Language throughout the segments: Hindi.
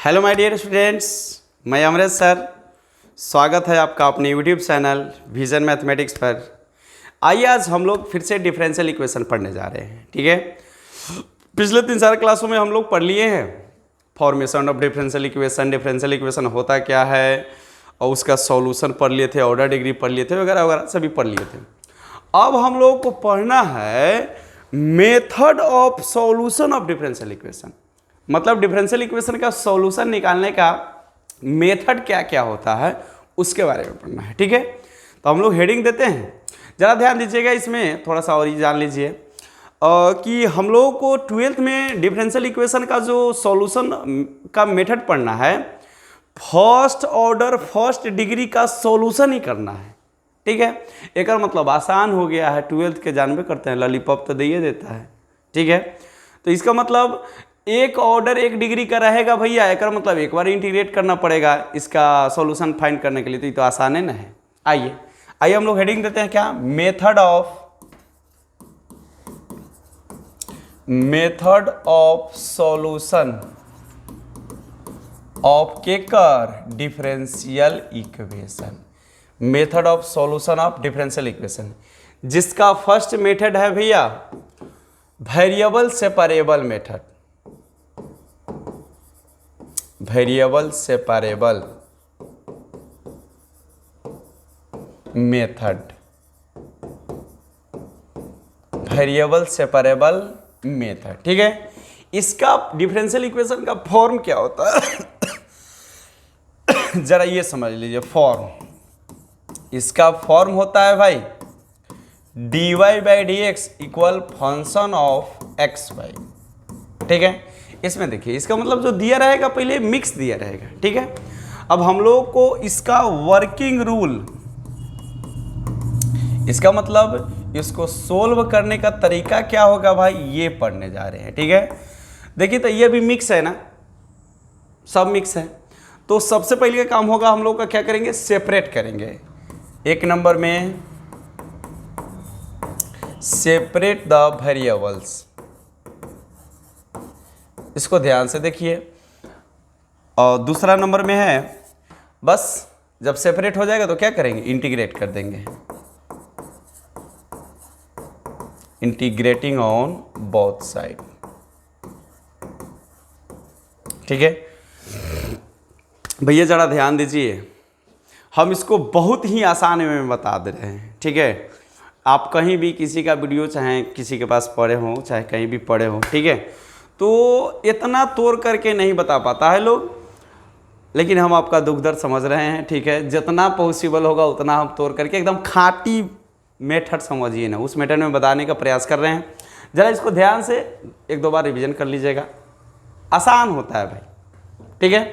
हेलो माय डियर स्टूडेंट्स, मैं अमृत सर। स्वागत है आपका अपने यूट्यूब चैनल विजन मैथमेटिक्स पर। आइए आज हम लोग फिर से डिफरेंशियल इक्वेशन पढ़ने जा रहे हैं। ठीक है, पिछले 3-4 क्लासों में हम लोग पढ़ लिए हैं फॉर्मेशन ऑफ डिफरेंशियल इक्वेशन होता क्या है, और उसका सॉल्यूशन पढ़ लिए थे, ऑर्डर डिग्री पढ़ लिए थे, वगैरह वगैरह सभी पढ़ लिए थे। अब हम लोग को पढ़ना है method of solution of differential equation, मतलब डिफरेंशियल इक्वेशन का सॉल्यूशन निकालने का मेथड क्या क्या होता है उसके बारे में पढ़ना है। ठीक है, तो हम लोग हेडिंग देते हैं, ज़रा ध्यान दीजिएगा इसमें, थोड़ा सा और ये जान लीजिए कि हम लोगों को 12th में डिफरेंशियल इक्वेशन का जो सॉल्यूशन का मेथड पढ़ना है, फर्स्ट ऑर्डर फर्स्ट डिग्री का सॉल्यूशन ही करना है। ठीक है, एक मतलब आसान हो गया है, 12th के जानबे करते हैं, लॉलीपॉप तो दे देता है। ठीक है, तो इसका मतलब एक ऑर्डर एक डिग्री का रहेगा भैया, एक मतलब एक बार इंटीग्रेट करना पड़ेगा इसका सॉल्यूशन फाइंड करने के लिए, तो ये तो आसान है ना है। आइए आइए हम लोग हेडिंग देते हैं क्या, मेथड ऑफ सॉल्यूशन ऑफ केकर differential equation, method of solution of differential equation, जिसका फर्स्ट मेथड है भैया variable separable method, variable separable method, variable separable method. ठीक है, इसका डिफरेंशियल इक्वेशन का फॉर्म क्या होता है जरा ये समझ लीजिए। फॉर्म, इसका फॉर्म होता है भाई dy by d x equal function of x y. ठीक है, इसमें देखिए इसका मतलब जो दिया रहेगा पहले मिक्स दिया रहेगा। ठीक है, अब हम लोग को इसका वर्किंग रूल, इसका मतलब इसको सोल्व करने का तरीका क्या होगा भाई, ये पढ़ने जा रहे हैं। ठीक है, देखिए तो ये भी मिक्स है ना, सब मिक्स है, तो सबसे पहले का काम होगा हम लोग का क्या करेंगे, सेपरेट करेंगे। एक नंबर में सेपरेट द वेरिएबल्स, इसको ध्यान से देखिए। और दूसरा नंबर में है बस जब सेपरेट हो जाएगा तो क्या करेंगे, इंटीग्रेट कर देंगे, इंटीग्रेटिंग ऑन बोथ साइड। ठीक है भैया, जरा ध्यान दीजिए, हम इसको बहुत ही आसान में बता दे रहे हैं। ठीक है, आप कहीं भी किसी का वीडियो चाहे किसी के पास पढ़े हो, चाहे कहीं भी पढ़े हो, ठीक है, तो इतना तोड़ करके नहीं बता पाता है लोग, लेकिन हम आपका दुख दर्द समझ रहे हैं। ठीक है, जितना पॉसिबल होगा उतना हम तोड़ करके एकदम खाटी मेथड समझिए ना, उस मेथड में बताने का प्रयास कर रहे हैं। ज़रा इसको ध्यान से 1-2 बार रिवीजन कर लीजिएगा, आसान होता है भाई। ठीक है,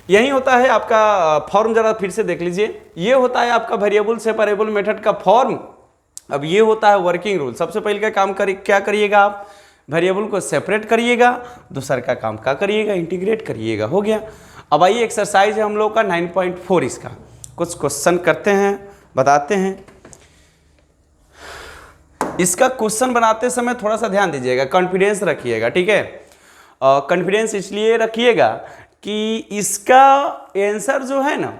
यही होता है आपका फॉर्म, जरा फिर से देख लीजिए। ये होता है आपका वेरिएबल सेपरेबल मेथड का फॉर्म। अब ये होता है वर्किंग रूल। सबसे पहले का काम क्या करिएगा, आप वेरिएबल को सेपरेट करिएगा, दूसरा का काम क्या करिएगा, इंटीग्रेट करिएगा, हो गया। अब आइए एक्सरसाइज है हम लोग का 9.4, इसका कुछ क्वेश्चन करते हैं, बताते हैं। इसका क्वेश्चन बनाते समय थोड़ा सा ध्यान दीजिएगा, कॉन्फिडेंस रखिएगा। ठीक है, कॉन्फिडेंस इसलिए रखिएगा कि इसका आंसर जो है ना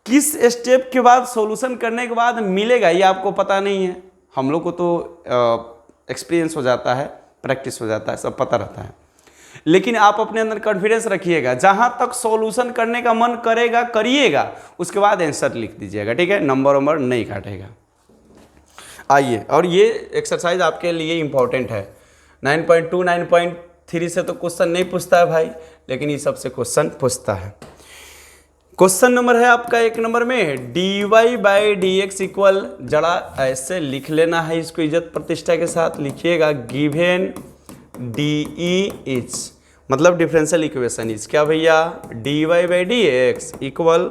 किस स्टेप के बाद सॉल्यूशन करने के बाद मिलेगा ये आपको पता नहीं है। हम लोग को तो एक्सपीरियंस हो जाता है, प्रैक्टिस हो जाता है, सब पता रहता है, लेकिन आप अपने अंदर कॉन्फिडेंस रखिएगा, जहां तक सॉल्यूशन करने का मन करेगा करिएगा, उसके बाद आंसर लिख दीजिएगा। ठीक है, नंबर नहीं काटेगा। आइए, और ये एक्सरसाइज आपके लिए इंपॉर्टेंट है। 9.2 9.3 से तो क्वेश्चन नहीं पूछता है भाई, लेकिन ये सबसे क्वेश्चन पूछता है। क्वेश्चन नंबर है आपका 1 नंबर में dy by d x equal, जरा ऐसे लिख लेना है, इसको इज्जत प्रतिष्ठा के साथ लिखिएगा, गिवेन डी इज, मतलब डिफरेंशियल इक्वेशन इज क्या भैया, dy by d x equal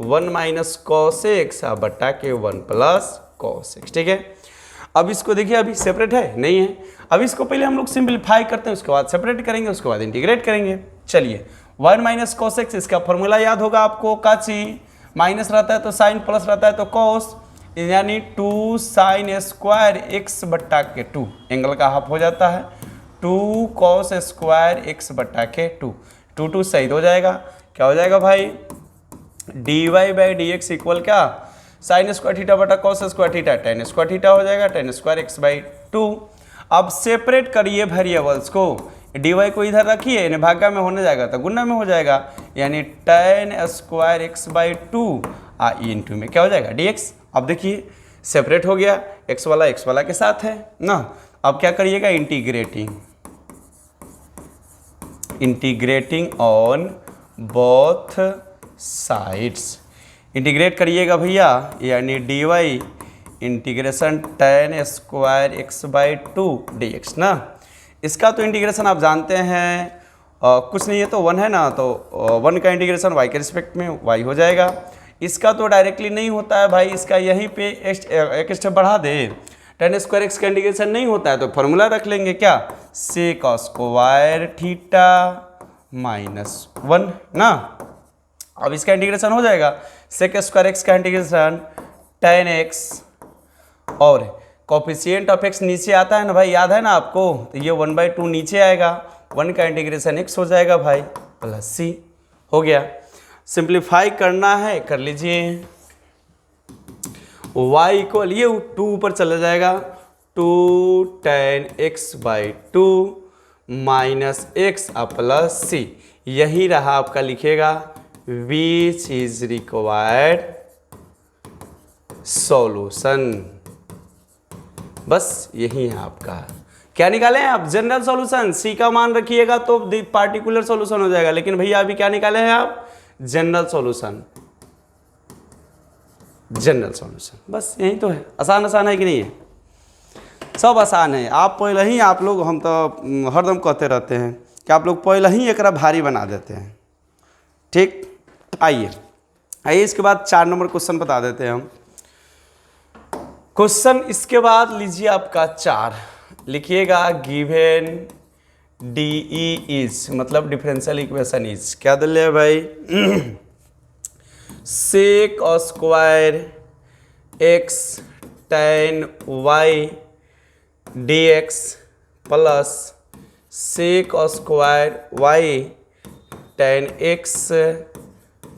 1 minus cos x बटा के 1 प्लस कॉस एक्स। ठीक है, अब इसको देखिए, अभी सेपरेट है नहीं है, अब इसको पहले हम लोग सिंपलीफाई करते हैं, उसके बाद सेपरेट करेंगे, उसके बाद इंटीग्रेट करेंगे। चलिए, 1 माइनस कॉस एक्स, इसका फॉर्मूला याद होगा आपको, काची माइनस रहता है तो साइन, प्लस रहता है तो कॉस, यानी 2 साइन स्क्वायर एक्स बट्टा के 2, एंगल का हाफ हो जाता है, 2 कॉस स्क्वायर एक्स बट्टा के 2। 2 शहीद हो जाएगा, क्या हो जाएगा भाई, dy by d x equal क्या, साइन स्क्वायर थीटा बटा cos square theta, ten square theta हो जाएगा, टेन स्क्वायर एक्स बाई 2। अब सेपरेट करिए वेरिएबल्स को, dy को इधर रखिए, इन्हें भागा में होने जाएगा तो गुना में हो जाएगा, यानी ten square x by 2 into में क्या हो जाएगा dx। अब देखिए सेपरेट हो गया, x वाला के साथ है ना। अब क्या करिएगा, integrating on both sides, integrate करिएगा भैया, यानी dy integration ten square x by 2 dx ना। इसका तो इंटीग्रेशन आप जानते हैं कुछ नहीं है तो 1 है ना, तो 1 का इंटीग्रेशन y के रिस्पेक्ट में y हो जाएगा। इसका तो डायरेक्टली नहीं होता है भाई, इसका यहीं पे एक स्टेप बढ़ा दे, टेन स्क्वायर एक्स का इंटीग्रेशन नहीं होता है तो फॉर्मूला रख लेंगे क्या, सेक स्क्वायर थीटा माइनस 1 ना। अब इसका इंटीग्रेशन हो जाएगा, सेक स्क्वायर एक्स का इंटीग्रेशन टेन एक्स, और कोफिशिएंट ऑफ एक्स नीचे आता है ना भाई, याद है ना आपको, तो ये 1/2 नीचे आएगा, 1 का इंटीग्रेशन x हो जाएगा भाई प्लस c हो गया। सिंप्लीफाई करना है कर लीजिए, y इक्वल ये 2 ऊपर चला जाएगा, 2 ten x by 2 minus x plus c, यही रहा आपका, लिखेगा विच इज रिक्वायर्ड सॉल्यूशन, बस यही है आपका। क्या निकाले हैं आप, जनरल सॉल्यूशन, सी का मान रखिएगा तो पार्टिकुलर सॉल्यूशन हो जाएगा, लेकिन भैया अभी क्या निकाले हैं आप, जनरल सॉल्यूशन, जनरल सॉल्यूशन, बस यही तो है। आसान है कि नहीं है, सब आसान है। आप पहले ही, आप लोग, हम तो हरदम कहते रहते हैं कि आप लोग पहले ही एक भारी बना देते हैं, ठीक। आइए इसके बाद 4 नंबर क्वेश्चन बता देते हैं हम। क्वेश्चन इसके बाद लीजिए आपका 4, लिखिएगा गिवन डीई इज, मतलब डिफरेंशियल इक्वेशन इज, क्या दिल है भाई, sec square x tan y d x plus sec square y tan x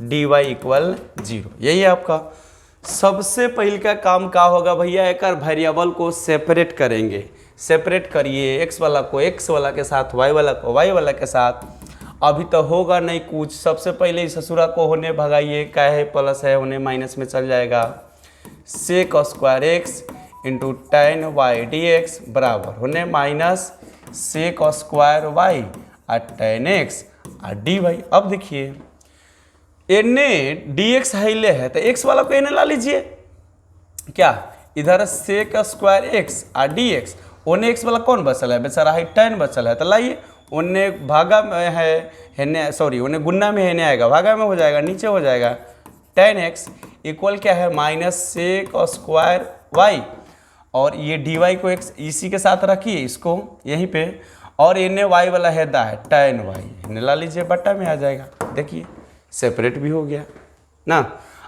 d y equal 0, यही है आपका। सबसे पहले का काम क्या होगा भैया, एक वेरिएबल को सेपरेट करेंगे, सेपरेट करिए, x वाला को x वाला के साथ, y वाला को y वाला के साथ। अभी तो होगा नहीं कुछ, सबसे पहले इस ससुरा को होने भगाइए, क्या है प्लस है होने माइनस में चल जाएगा, sec square x into tan y d x बराबर होने माइनस सेक स्क्वायर वाई और टेन एक्स और डी वाई। अब देखिए एने डी एक्स हाइले है तो एक्स वाला को एने ला लीजिए, क्या इधर सेक स्क्वायर एक्स और डी एक्स, ओने एक्स वाला कौन बचल है, बेचारा है टेन बचल है, तो लाइए ओने भागा में है हेने, सॉरी ओने गुन्ना में हेने आएगा, भागा में हो जाएगा, नीचे हो जाएगा, टेन एक्स इक्वल क्या है माइनस सेक स्क्वायर वाई, और ये डी वाई को एक्स इसी के साथ रखिए इसको यहीं पे, और इन्हें वाई वाला है दा है टेन वाई, इन्हें ला लीजिए, बट्टा में आ जाएगा, देखिए सेपरेट भी हो गया ना।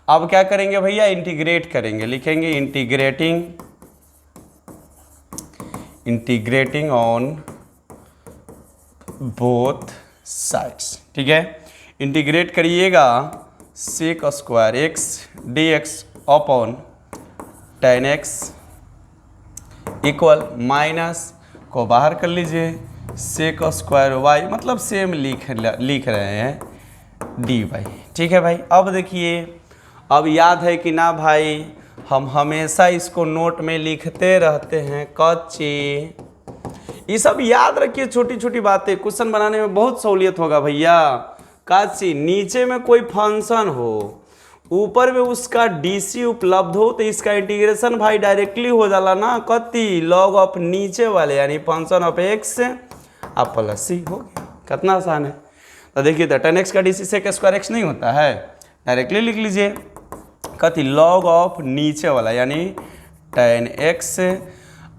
अब क्या करेंगे भैया, इंटीग्रेट करेंगे, लिखेंगे इंटीग्रेटिंग ऑन बोथ साइड्स, ठीक है। इंटीग्रेट करिएगा sec square x d x upon tan x equal minus को बाहर कर लीजिए, सेक स्क्वायर वाई, मतलब सेम लिख रहे हैं डी वाई, ठीक है भाई। अब देखिए, अब याद है कि ना भाई, हम हमेशा इसको नोट में लिखते रहते हैं, कच्ची, ये सब याद रखिए, छोटी छोटी बातें, क्वेश्चन बनाने में बहुत सहूलियत होगा भैया। कच्ची नीचे में कोई फंक्शन हो, ऊपर में उसका डीसी उपलब्ध हो, तो इसका इंटीग्रेशन भाई डायरेक्टली हो जाला ना, कति लॉग ऑफ नीचे वाले यानी फंक्शन ऑफ एक्स आप प्लस सी, हो गया, कितना आसान है। तो देखिए तो टेन एक्स का d C sec square x नहीं होता है, डायरेक्टली लिख लीजिए, कति लॉग ऑफ नीचे वाला यानी टेन एक्स।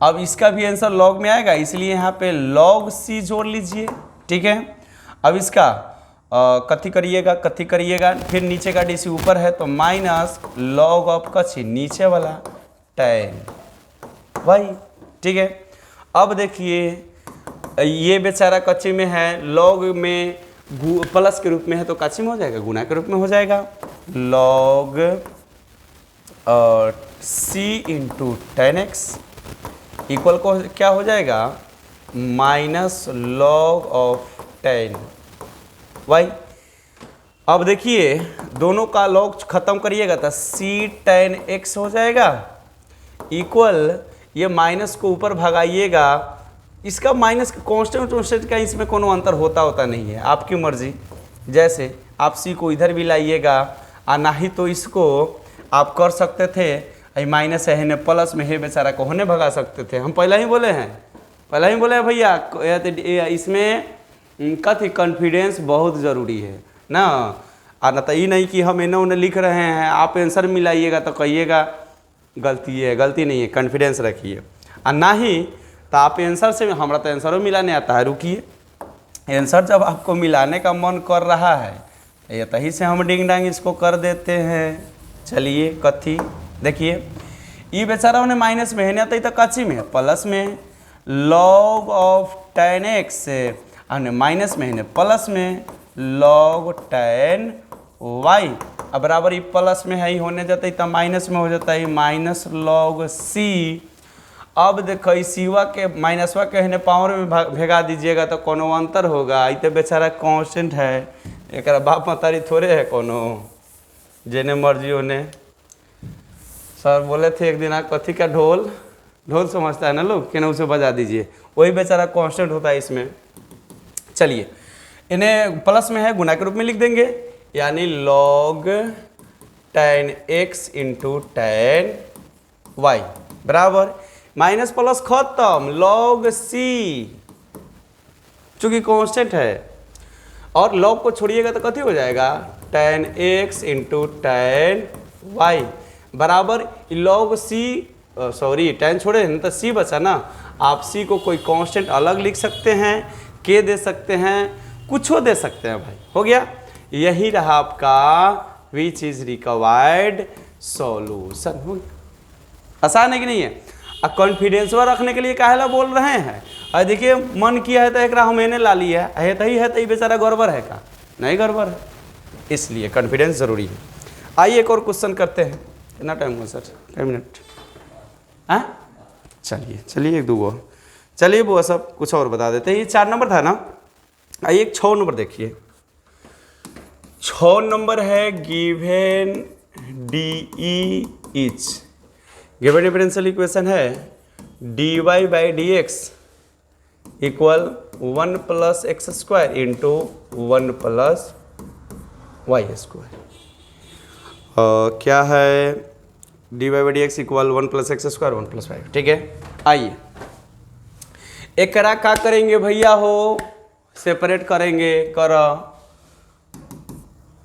अब इसका भी आंसर लॉग में आएगा, इसलिए यहाँ पे लॉग सी जोड़ लीजिए, ठीक है। अब इसका कथी करिएगा, फिर नीचे का डी सी ऊपर है तो माइनस लॉग ऑफ कच्ची नीचे वाला टेन वाई, ठीक है। अब देखिए ये बेचारा कच्ची में है, लॉग में प्लस के रूप में है तो काची में हो जाएगा, गुना के रूप में हो जाएगा। Log c into 10x equal को क्या हो जाएगा, माइनस लॉग ऑफ 10y। अब देखिए दोनों का लॉग खत्म करिएगा तो सी 10x हो जाएगा इक्वल, ये माइनस को ऊपर भगाइएगा, इसका माइनस कांस्टेंट का इसमें कोनो अंतर होता नहीं है, आपकी मर्जी। जैसे आप सी को इधर भी लाइएगा और ना ही तो इसको आप कर सकते थे माइनस है ने प्लस में है बेचारा को होने भगा सकते थे। हम पहले ही बोले हैं भैया इसमें कथी कॉन्फिडेंस बहुत ज़रूरी है ना। और ना तो ये नहीं कि हम इन्हें उन्हें लिख रहे हैं आप आंसर मिलाइएगा तो कहिएगा गलती नहीं है, कॉन्फिडेंस रखिए। और ना ही तो आप आंसर से, हमारा तो आंसरों मिलाने आता है, रुकिए आंसर जब आपको मिलाने का मन कर रहा है ये तही से हम डिंग डांग इसको कर देते हैं। चलिए कथी देखिए, ये बेचारा उन्हें माइनस में है ना, तो कच्ची में है प्लस में, लॉग ऑफ 10x माइनस में है प्लस में लॉग 10y। अब बराबर ये प्लस में है ही होने जाता है तो माइनस में हो जाता है माइनस लॉग c। अब देखो सीवा के माइनसवा के है पावर में भेगा दीजिएगा तो कोनो अंतर होगा, ये तो बेचारा कांस्टेंट है, एक बाप मतारी थोड़े है कोनो जेने मर्जी होने। सर बोले थे एक दिन कथी का ढोल समझता है ना लोग, क्या उसे बजा दीजिए, वही बेचारा कांस्टेंट होता है इसमें। चलिए इन्हें प्लस में है गुना के रूप में लिख देंगे, यानी लॉग 10x इंटू 10y बराबर माइनस प्लस खत्म लॉग c, चूंकि कांस्टेंट है और लॉग को छोड़िएगा तो कथी हो जाएगा 10x इंटू 10y बराबर लॉग c, सॉरी 10 छोड़े ना तो c बचा ना। आप c को कोई कांस्टेंट अलग लिख सकते हैं, k दे सकते हैं, कुछ दे सकते हैं भाई, हो गया। यही रहा आपका विच इज रिक्वायर्ड सॉल्यूशन, हो गया। आसान है कि नहीं है। कॉन्फिडेंस रखने के लिए काहेला बोल रहे हैं, और देखिए मन किया है तो एक हम मैंने ला लिया है तो ही है, तो ये बेचारा गड़बड़ है का नहीं गड़बड़ है, इसलिए कॉन्फिडेंस जरूरी है। आइए एक और क्वेश्चन करते हैं, कितना टाइम हुआ सर, कई मिनट, हाँ चलिए एक दो चलिए वो सब कुछ और बता देते हैं। ये 4 नंबर था ना, आइए एक 6 नंबर देखिए। 6 नंबर है given D is, given differential equation है dy by d x equal 1 plus x square into 1 plus y square. क्या है dy by d x equal 1 plus x square 1 plus y, ठीक है। आइए एक करा क्या करेंगे भैया हो, सेपरेट करेंगे कर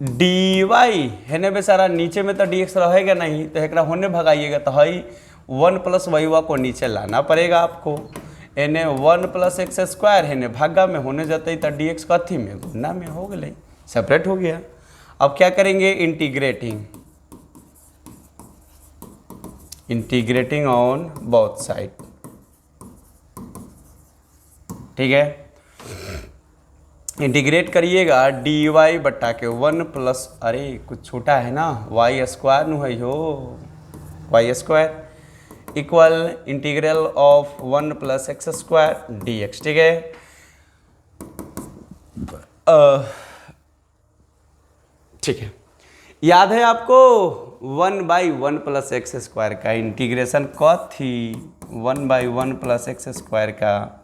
डी वाई है ना बेचारा, नीचे में तो डी एक्स रहेगा नहीं तो एक होने भगाइएगा तो हई 1 प्लस वाई को नीचे लाना पड़ेगा आपको, एने 1 प्लस एक्स स्क्वायर है ने भागा में होने जाते तो डी एक्स कथी में गुना में हो गए, सेपरेट हो गया। अब क्या करेंगे इंटीग्रेटिंग ऑन बोथ साइड, ठीक है। इंटीग्रेट करिएगा डी वाई बट्टा के 1 प्लस, अरे कुछ छोटा है ना वाई स्क्वायर नु है हो, y square equal integral of 1 plus x square d x, ठीक है। ठीक है, याद है आपको 1 बाई 1 प्लस एक्स स्क्वायर का इंटीग्रेशन कथी 1 बाई 1 प्लस एक्स स्क्वायर का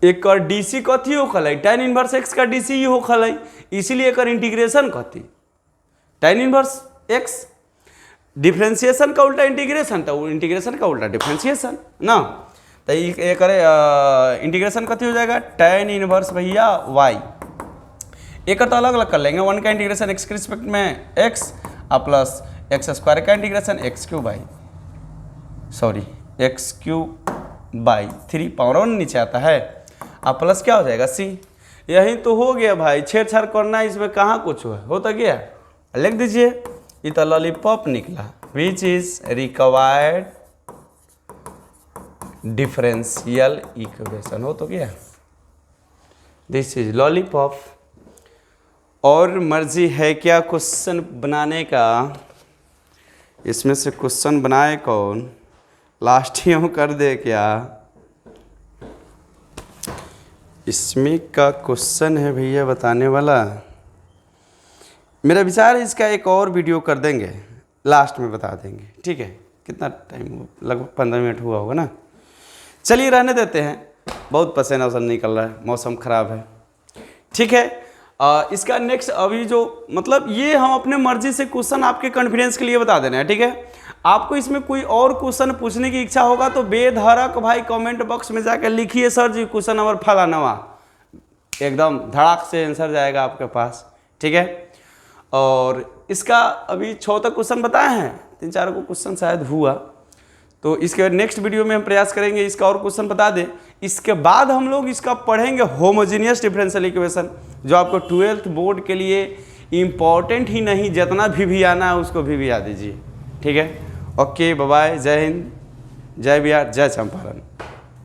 एक डीसी कथी हो खल tan इनवर्स एक्स का डीसी ही हो खल, इसीलिए एक इंटीग्रेशन कथी tan इनवर्स एक्स, डिफ्रेंसिएशन का उल्टा इंटीग्रेशन, तो इंटीग्रेशन का उल्टा डिफ्रेंसिएशन ना, तो एक इंटीग्रेशन कथी हो जाएगा tan इनवर्स भैया y, एक तो अलग अलग कर लेंगे, 1 का इंटीग्रेशन x के रिस्पेक्ट में x प्लस एक्स स्क्वायर का integration x cube by 3 power 1 नीचे आता है, अब प्लस क्या हो जाएगा c, यही तो हो गया भाई, छेड़छाड़ करना इसमें कहाँ कुछ हो तो गया, लिख दीजिए ये तो लॉलीपॉप निकला, which is required differential equation, हो तो गया। This is lollipop. और मर्जी है क्या क्वेश्चन बनाने का? इसमें से क्वेश्चन बनाए कौन? लास्ट ही हम कर दे क्या? इसमें का क्वेश्चन है भैया बताने वाला। मेरा विचार है इसका एक और वीडियो कर देंगे, लास्ट में बता देंगे, ठीक है? कितना टाइम हुआ? लगभग 15 मिनट हुआ होगा ना। चलिए रहने देते हैं, बहुत पसीना वसन निकल रहा है, मौसम ख़राब है, ठीक है? इसका नेक्स्ट अभी जो मतलब ये हम अपने मर्जी से क्वेश्चन आपके कॉन्फिडेंस के लिए बता देना है, ठीक है? आपको इसमें कोई और क्वेश्चन पूछने की इच्छा होगा तो बेधड़क भाई कमेंट बॉक्स में जाकर लिखिए सर जी क्वेश्चन नंबर फलाना, एकदम धड़ाक से आंसर जाएगा आपके पास, ठीक है? और इसका अभी 6 तक क्वेश्चन बताए हैं, 3-4 को क्वेश्चन शायद हुआ, तो इसके नेक्स्ट वीडियो में हम प्रयास करेंगे इसका और क्वेश्चन बता दें। इसके बाद हम लोग इसका पढ़ेंगे होमोजीनियस डिफरेंशियल इक्वेशन, जो आपको 12th बोर्ड के लिए इम्पॉर्टेंट ही नहीं, जितना भी आना है उसको भी याद दीजिए, ठीक है? ओके, बाय बाय, जय हिंद, जय बिहार, जय चंपारण।